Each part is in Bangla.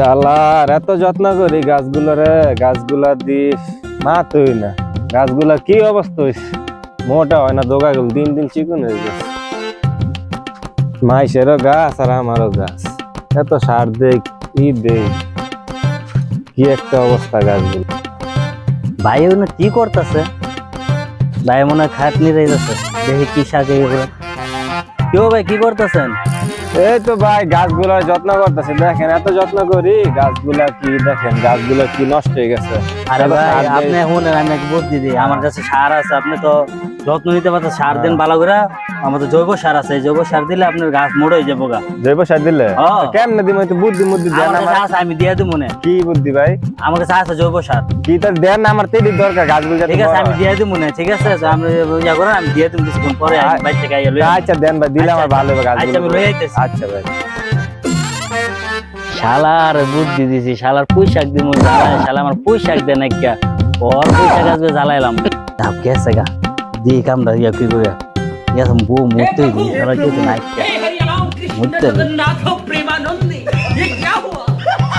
শালার এত যত্ন করি গাছগুলোরে, গাছগুলা দিস মা তুই না, গাছগুলা কি অবস্থা হয়েছে, মোটা হয় না, দোকাগুলো দিন দিন চিকন হয়ে গেছে। মাইসেরও গাছ আর আমারও গাছ, এত সার দে কি দে, কি একটা অবস্থা গাছগুলো। ভাই ওগুলো কি করতেছে? ভাই মনে হয় খাট নিয়ে যাচ্ছে, দেখি কি শাক এগুলো। কেউ ভাই কি করতেছেন? এই তো ভাই গাছগুলার যত্ন করতেছে, দেখেন এত যত্ন করি গাছগুলা কি দেখেন, গাছগুলা কি নষ্ট হয়ে গেছে। আরে এত ভাই সার দেই। আপনি শুনেন, আমি এক বুদ্ধি দিই, আমার কাছে সার আছে, আপনি তো যত্ন নিতে পারছেন, সার দেন ভালো করে। আমার তো জৈব সার আছে, এই জৈব সার দিলে আপনার গাছ মোড় হয়ে যাবো গা। জৈব সার দিলে হ্যাঁ। কেমনে দিম, তো বুদ্ধি মুদ্ধি দেন আমার আমার। কাছে আছে, আমি দিয়ে দিব মনে। কি বুদ্ধি ভাই? আমার কাছে আছে জৈব সার। কি তার দেন আমার, তেড়ি দরকার গাছগুলো যাতে ঠিক আছে, বড় আমি হয়। দিয়ে দিব মনে। ঠিক আছে, আমি ইয়া করেন, আমি দিয়ে দিব কিছুক্ষণ পরে, বাইর থেকে আইয়া লই। আচ্ছা দেন ভাই, দিলে আমার ভালো হবে আচ্ছা, আমি গাছগুলো। লই আইতেছি। আচ্ছা ভাই। শালার বুদ্ধি দিছি, শালার পুঁইশাক দিব জ্বালায়, শালা আমার পুঁইশাক দেন একটা, ওর পুঁইশাক আজকে জ্বালাইলাম। ধাপ গেছে গা, দিয়ে কামড়া ইয়া কি করে গেছে, বউ মরতেই দিই, শালা কিছু নাই हे हरिराम कृष्ण मुझसे नहीं। जगन्नाथ प्रेमानंद, ये क्या हुआ?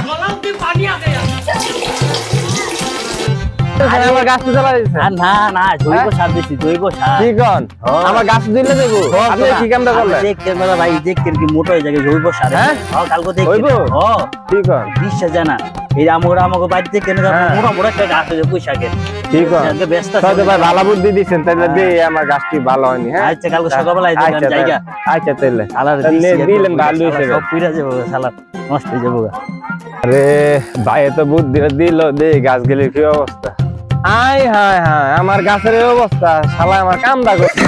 गलाव में पानी आ गया। আমার গাছ তো জ্বালা দিয়েছে। আর না না, জৈব সার দিছি, জৈব সার। কি কন? হ্যাঁ। আমার গাছ দিলে দেবো। আপনি কি কামটা করলেন? দেখতেন না ভাই, দেখতেন কি মোটা হয়ে যায় জৈব সার। হ্যাঁ? কালকে হইবো? দেখতেন। ও কি কন? বিশ্বাস যায় না, এই আমাকে বাড়িতে কেন হ্যাঁ। মোটা মোটা একটা গাছ হয়েছে পুঁইশাকের। কি কন? আজকে ব্যস্ত আছি। তাহলে ভাই ভালো বুদ্ধি দিচ্ছেন, তাহলে হ্যাঁ। দিয়ে আমার গাছটি ভালো হয়নি। হ্যাঁ আচ্ছা, কালকে সকালবেলায় আচ্ছা, দেখলাম জায়গা। আচ্ছা তাহলে শালার তাহলে দিছি, দিলেন একদম ভালো শালা হয়েছে। সব পুইরা যাবো, শালা নষ্ট হয়ে যাবো গা। আরে ভাই এত বুদ্ধি দিল, দে গাছগুলির কি অবস্থা। আয় হায় হায়, আমার গাছের এই অবস্থা, শালা আমার কামটা করছে।